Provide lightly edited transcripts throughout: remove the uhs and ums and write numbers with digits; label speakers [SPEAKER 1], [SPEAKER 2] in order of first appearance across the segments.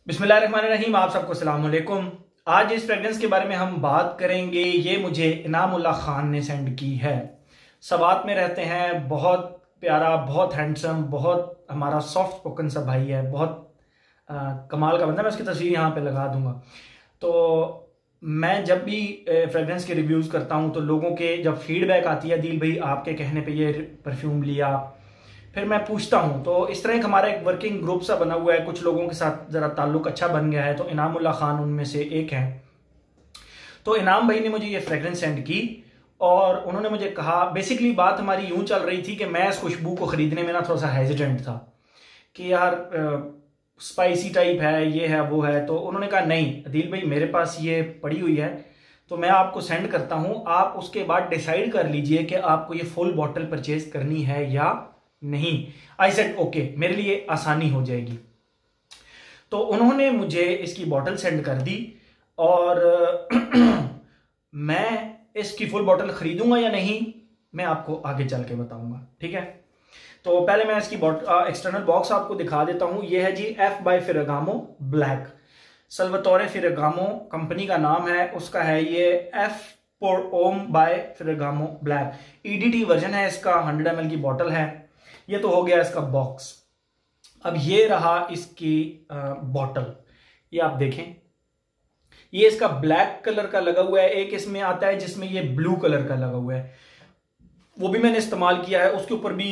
[SPEAKER 1] बिस्मिल्लाहिर्रहमानिर्रहीम। आप सबको अस्सलाम वालेकुम। आज इस फ्रेग्रेंस के बारे में हम बात करेंगे। ये मुझे इनामुल्लाह खान ने सेंड की है। सवात में रहते हैं, बहुत प्यारा, बहुत हैंडसम, बहुत हमारा सॉफ्ट स्पोकन सा भाई है, बहुत कमाल का बंदा। मैं उसकी तस्वीर यहाँ पे लगा दूंगा। तो मैं जब भी फ्रेग्रेंस के रिव्यूज़ करता हूँ तो लोगों के जब फीडबैक आती है, दिल भाई आपके कहने पे ये परफ्यूम लिया, फिर मैं पूछता हूँ। तो इस तरह एक हमारा एक वर्किंग ग्रुप सा बना हुआ है, कुछ लोगों के साथ ज़रा ताल्लुक अच्छा बन गया है। तो इनामुल्लाह खान उनमें से एक है। तो इनाम भाई ने मुझे ये फ्रेग्रेंस सेंड की और उन्होंने मुझे कहा, बेसिकली बात हमारी यूं चल रही थी कि मैं इस खुशबू को ख़रीदने में ना थोड़ा सा हेजिटेंट था कि यार स्पाइसी टाइप है, ये है वो है। तो उन्होंने कहा नहीं अदील भाई, मेरे पास ये पड़ी हुई है तो मैं आपको सेंड करता हूँ, आप उसके बाद डिसाइड कर लीजिए कि आपको ये फुल बॉटल परचेज करनी है या नहीं। आई सेड ओके, मेरे लिए आसानी हो जाएगी। तो उन्होंने मुझे इसकी बॉटल सेंड कर दी और मैं इसकी फुल बॉटल खरीदूंगा या नहीं मैं आपको आगे चल के बताऊंगा, ठीक है। तो पहले मैं इसकी एक्सटर्नल बॉक्स आपको दिखा देता हूं। यह है जी एफ बाय फेरागामो ब्लैक। सल्वातोरे फेरागामो कंपनी का नाम है, उसका है ये एफ पोर ओम बाय फेरागामो ब्लैक। ईडीटी वर्जन है इसका, 100 ml की बॉटल है। ये तो हो गया इसका बॉक्स। अब ये रहा इसकी बॉटल। ये आप देखें, ये इसका ब्लैक कलर का लगा हुआ है। एक इसमें आता है जिसमें ये ब्लू कलर का लगा हुआ है, वो भी मैंने इस्तेमाल किया है, उसके ऊपर भी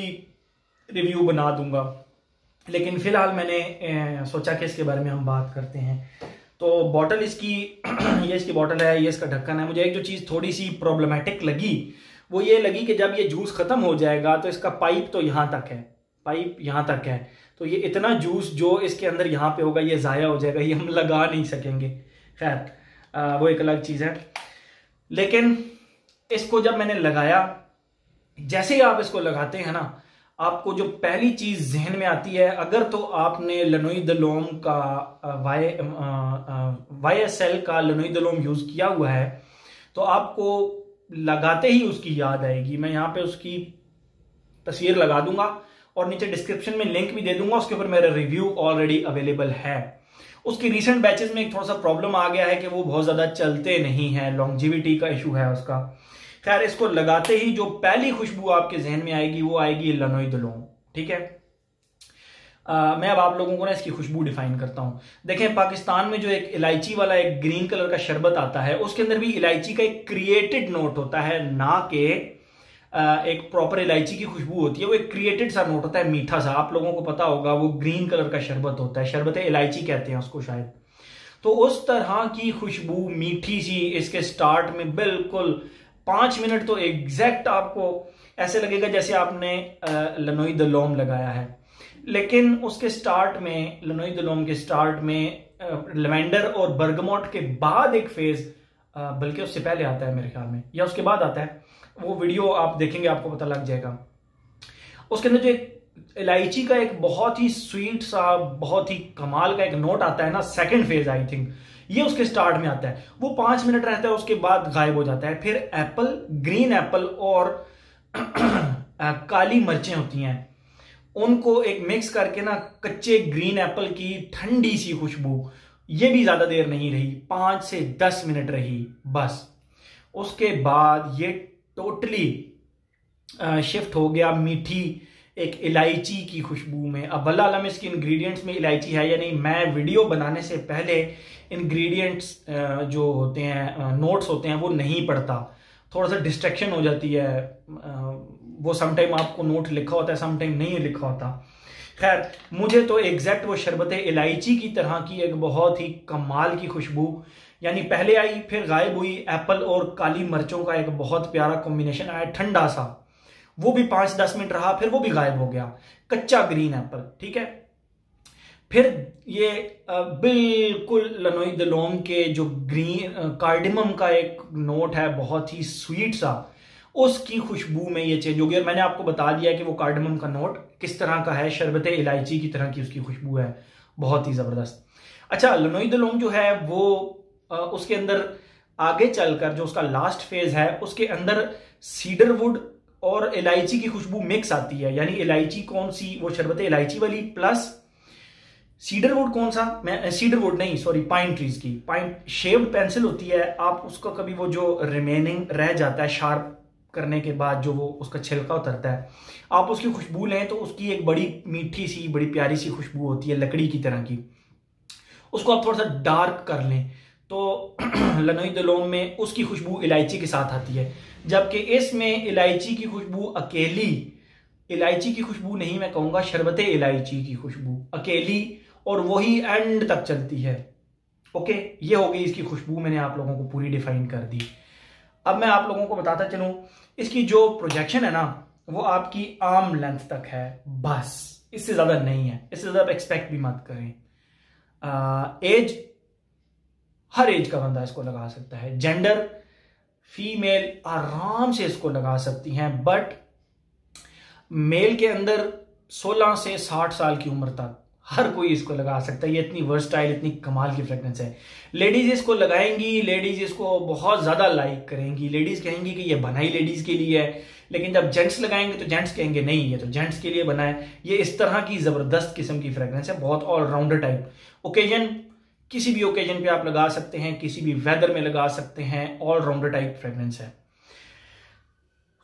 [SPEAKER 1] रिव्यू बना दूंगा। लेकिन फिलहाल मैंने सोचा कि इसके बारे में हम बात करते हैं। तो बॉटल इसकी ये इसकी बॉटल है, ये इसका ढक्कन है। मुझे एक जो चीज़ थोड़ी सी प्रॉब्लमेटिक लगी वो ये लगी कि जब ये जूस खत्म हो जाएगा तो इसका पाइप तो यहाँ तक है, पाइप यहाँ तक है, तो ये इतना जूस जो इसके अंदर यहाँ पे होगा ये ज़ाया हो जाएगा, ये हम लगा नहीं सकेंगे। खैर वो एक अलग चीज़ है। लेकिन इसको जब मैंने लगाया, जैसे ही आप इसको लगाते हैं ना, आपको जो पहली चीज जहन में आती है, अगर तो आपने लनोई द लौम का YSL का लनोई द लौम यूज किया हुआ है तो आपको लगाते ही उसकी याद आएगी। मैं यहाँ पे उसकी तस्वीर लगा दूंगा और नीचे डिस्क्रिप्शन में लिंक भी दे दूंगा, उसके ऊपर मेरा रिव्यू ऑलरेडी अवेलेबल है। उसकी रिसेंट बैचेस में एक थोड़ा सा प्रॉब्लम आ गया है कि वो बहुत ज्यादा चलते नहीं है, लॉन्जिविटी का इशू है उसका। खैर, इसको लगाते ही जो पहली खुशबू आपके जहन में आएगी वो आएगी लनोई द लौम, ठीक है। मैं अब आप लोगों को ना इसकी खुशबू डिफाइन करता हूं। देखें, पाकिस्तान में जो एक इलायची वाला एक ग्रीन कलर का शरबत आता है, उसके अंदर भी इलायची का एक क्रिएटेड नोट होता है, ना कि एक प्रॉपर इलायची की खुशबू होती है। वो एक क्रिएटेड सा नोट होता है, मीठा सा। आप लोगों को पता होगा, वो ग्रीन कलर का शरबत होता है, शरबत इलायची कहते हैं उसको शायद। तो उस तरह की खुशबू मीठी सी इसके स्टार्ट में, बिल्कुल 5 मिनट तो एग्जैक्ट आपको ऐसे लगेगा जैसे आपने लनोई द लौम लगाया है। लेकिन उसके स्टार्ट में, लनोई द लौम के स्टार्ट में लेवेंडर और बर्गमोट के बाद एक फेज, बल्कि उससे पहले आता है मेरे ख्याल में, या उसके बाद आता है, वो वीडियो आप देखेंगे आपको पता लग जाएगा। उसके अंदर जो एक इलायची का एक बहुत ही स्वीट सा, बहुत ही कमाल का एक नोट आता है ना, सेकंड फेज आई थिंक, ये उसके स्टार्ट में आता है। वो 5 मिनट रहता है, उसके बाद गायब हो जाता है। फिर एप्पल, ग्रीन एप्पल और काली मिर्चें होती हैं, उनको एक मिक्स करके ना, कच्चे ग्रीन एप्पल की ठंडी सी खुशबू, ये भी ज्यादा देर नहीं रही, 5 से 10 मिनट रही बस। उसके बाद ये टोटली शिफ्ट हो गया मीठी एक इलायची की खुशबू में। अब अल्लाह आलम इसके इंग्रेडिएंट्स में इलायची है या नहीं, मैं वीडियो बनाने से पहले इंग्रेडिएंट्स जो होते हैं, नोट्स होते हैं, वो नहीं पढ़ता। थोड़ा सा डिस्ट्रैक्शन हो जाती है, वो समटाइम आपको नोट लिखा होता है, समटाइम नहीं लिखा होता। खैर, मुझे तो एग्जैक्ट वो शरबत इलायची की तरह की एक बहुत ही कमाल की खुशबू, यानी पहले आई फिर गायब हुई, एप्पल और काली मिर्चों का एक बहुत प्यारा कॉम्बिनेशन आया, ठंडा सा, वो भी 5-10 मिनट रहा, फिर वो भी गायब हो गया, कच्चा ग्रीन एप्पल, ठीक है। फिर ये बिल्कुल लनोई द लौम के जो ग्रीन कार्डिमम का एक नोट है, बहुत ही स्वीट सा, उसकी खुशबू में ये चेंज हो गया। और मैंने आपको बता दिया कि वो कार्डिमम का नोट किस तरह का है, शरबत इलायची की तरह की उसकी खुशबू है, बहुत ही जबरदस्त। अच्छा, लनोई द लौम जो है वो उसके अंदर आगे चलकर जो उसका लास्ट फेज है, उसके अंदर सीडरवुड और इलायची की खुशबू मिक्स आती है। यानी इलायची कौन सी, वो शरबत इलायची वाली प्लस सीडर वुड कौन सा, मैं सीडर वुड नहीं सॉरी पाइन ट्रीज की पाइन शेव्ड पेंसिल होती है, आप उसको कभी वो जो रिमेनिंग रह जाता है शार्प करने के बाद जो वो उसका छिलका उतरता है, आप उसकी खुशबू लें तो उसकी एक बड़ी मीठी सी बड़ी प्यारी सी खुशबू होती है लकड़ी की तरह की। उसको आप थोड़ा सा डार्क कर लें तो लनोई दलोम में उसकी खुशबू इलायची के साथ आती है, जबकि इसमें इलायची की खुशबू अकेली, इलायची की खुशबू नहीं मैं कहूँगा, शरबत इलायची की खुशबू अकेली, और वही एंड तक चलती है। ओके, ये हो गई इसकी खुशबू, मैंने आप लोगों को पूरी डिफाइन कर दी। अब मैं आप लोगों को बताता चलूँ, इसकी जो प्रोजेक्शन है ना वो आपकी आर्म लेंथ तक है, बस इससे ज़्यादा नहीं है, इससे ज़्यादा आप एक्सपेक्ट भी मत करें। एज, हर एज का बंदा इसको लगा सकता है, जेंडर फीमेल आराम से इसको लगा सकती हैं, बट मेल के अंदर 16 से 60 साल की उम्र तक हर कोई इसको लगा सकता है। ये इतनी वर्सटाइल, इतनी कमाल की फ्रेग्रेंस है। लेडीज इसको लगाएंगी, लेडीज इसको बहुत ज्यादा लाइक करेंगी, लेडीज कहेंगी कि ये बना ही लेडीज के लिए है, लेकिन जब जेंट्स लगाएंगे तो जेंट्स कहेंगे नहीं ये तो जेंट्स के लिए बना है। ये इस तरह की जबरदस्त किस्म की फ्रेग्रेंस है, बहुत ऑलराउंडर टाइप। ओकेजन, किसी भी ओकेजन पे आप लगा सकते हैं, किसी भी वेदर में लगा सकते हैं, ऑलराउंडर टाइप फ्रेग्रेंस है।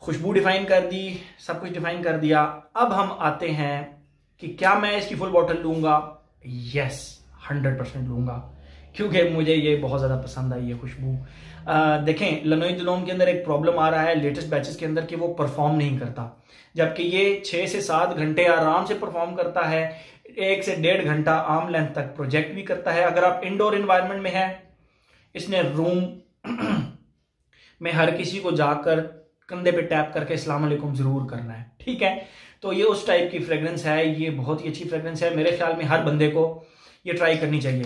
[SPEAKER 1] खुशबू डिफाइन कर दी, सब कुछ डिफाइन कर दिया। अब हम आते हैं कि क्या मैं इसकी फुल बॉटल लूंगा? यस, 100% लूंगा, क्योंकि मुझे ये बहुत ज़्यादा पसंद आई है खुशबू। देखें, लनोई दलोम के अंदर एक प्रॉब्लम आ रहा है लेटेस्ट बैचेस के अंदर कि वो परफॉर्म नहीं करता, जबकि ये 6 से 7 घंटे आराम से परफॉर्म करता है, 1 से 1.5 घंटा आर्म लेंथ तक प्रोजेक्ट भी करता है। अगर आप इंडोर इन्वायरमेंट में है, इसने रूम में हर किसी को जाकर कंधे पे टैप करके अस्सलाम वालेकुम जरूर करना है, ठीक है। तो ये उस टाइप की फ्रेग्रेंस है, ये बहुत ही अच्छी फ्रेग्रेंस है। मेरे ख्याल में हर बंदे को ये ट्राई करनी चाहिए।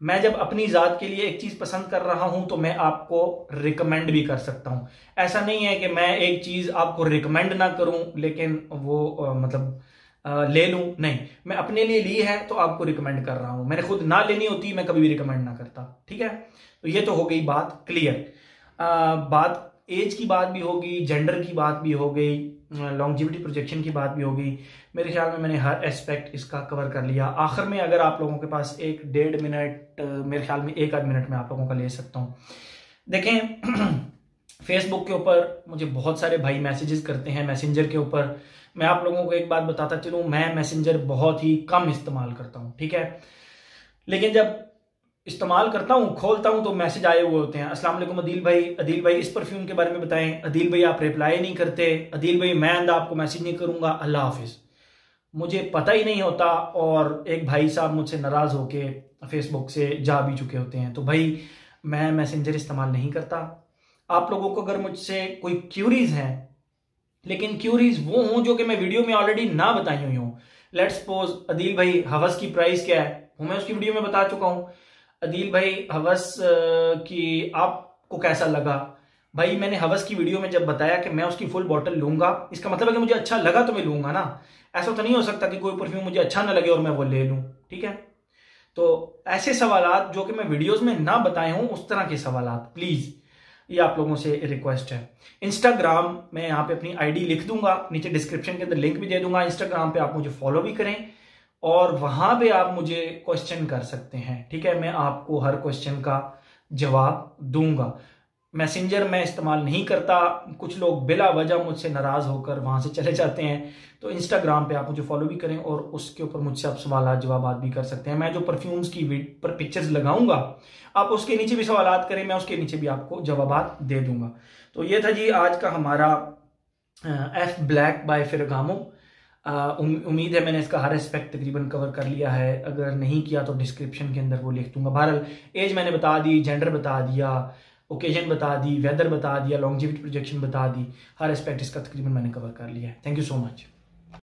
[SPEAKER 1] मैं जब अपनी ज़ात के लिए एक चीज़ पसंद कर रहा हूं तो मैं आपको रिकमेंड भी कर सकता हूं। ऐसा नहीं है कि मैं एक चीज़ आपको रिकमेंड ना करूं लेकिन वो ले लूं, नहीं, मैं अपने लिए ली है तो आपको रिकमेंड कर रहा हूं। मैंने खुद ना लेनी होती मैं कभी भी रिकमेंड ना करता, ठीक है। तो ये तो हो गई बात क्लियर। बात एज की बात भी होगी, जेंडर की बात भी हो गई, लॉन्जिविटी प्रोजेक्शन की बात भी होगी। मेरे ख्याल में मैंने हर एस्पेक्ट इसका कवर कर लिया। आखिर में अगर आप लोगों के पास 1-1.5 मिनट, मेरे ख्याल में 1 आध मिनट में आप लोगों का ले सकता हूँ। देखें, फेसबुक के ऊपर मुझे बहुत सारे भाई मैसेजेस करते हैं, मैसेंजर के ऊपर। मैं आप लोगों को एक बात बताता चलूँ, मैं मैसेंजर बहुत ही कम इस्तेमाल करता हूँ, ठीक है। लेकिन जब इस्तेमाल करता हूँ, खोलता हूँ तो मैसेज आए हुए होते हैं, अस्सलाम वालेकुम अदील भाई इस परफ्यूम के बारे में बताएं, अदील भाई आप रिप्लाई नहीं करते, अदील भाई मैं आंदा आपको मैसेज नहीं करूंगा, अल्लाह हाफिज। मुझे पता ही नहीं होता, और एक भाई साहब मुझसे नाराज होके फेसबुक से जा भी चुके होते हैं। तो भाई मैं मैसेंजर इस्तेमाल नहीं करता। आप लोगों को अगर मुझसे कोई क्यूरीज हैं, लेकिन क्यूरीज वो हों जो कि मैं वीडियो में ऑलरेडी ना बताई हुई हूँ। लेट्स सपोज अदील भाई हवस की प्राइस क्या है, वो मैं उसकी वीडियो में बता चुका हूँ। अदील भाई हवस की आपको कैसा लगा? भाई मैंने हवस की वीडियो में जब बताया कि मैं उसकी फुल बॉटल लूंगा, इसका मतलब है कि मुझे अच्छा लगा तो मैं लूंगा ना। ऐसा तो नहीं हो सकता कि कोई परफ्यूम मुझे अच्छा ना लगे और मैं वो ले लूं, ठीक है। तो ऐसे सवालात जो कि मैं वीडियोस में ना बताए हूं, उस तरह के सवालात प्लीज, ये आप लोगों से रिक्वेस्ट है। इंस्टाग्राम में यहाँ पे अपनी आईडी लिख दूंगा, नीचे डिस्क्रिप्शन के अंदर लिंक भी दे दूंगा। इंस्टाग्राम पे आप मुझे फॉलो भी करें और वहां पे आप मुझे क्वेश्चन कर सकते हैं, ठीक है। मैं आपको हर क्वेश्चन का जवाब दूंगा। मैसेंजर मैं इस्तेमाल नहीं करता, कुछ लोग बिला वजह मुझसे नाराज होकर वहां से चले जाते हैं। तो इंस्टाग्राम पे आप मुझे फॉलो भी करें और उसके ऊपर मुझसे आप सवाल जवाब भी कर सकते हैं। मैं जो परफ्यूम्स की पर पिक्चर्स लगाऊंगा, आप उसके नीचे भी सवाल करें, मैं उसके नीचे भी आपको जवाब दे दूंगा। तो ये था जी आज का हमारा एफ ब्लैक बाय फेरागामो। उम्मीद है मैंने इसका हर एस्पेक्ट तकरीबन कवर कर लिया है। अगर नहीं किया तो डिस्क्रिप्शन के अंदर वो लिख दूंगा। बहरहाल एज मैंने बता दी, जेंडर बता दिया, ओकेजन बता दी, वेदर बता दिया, लॉन्जिविटी प्रोजेक्शन बता दी, हर एस्पेक्ट इसका तकरीबन मैंने कवर कर लिया है। Thank you so much.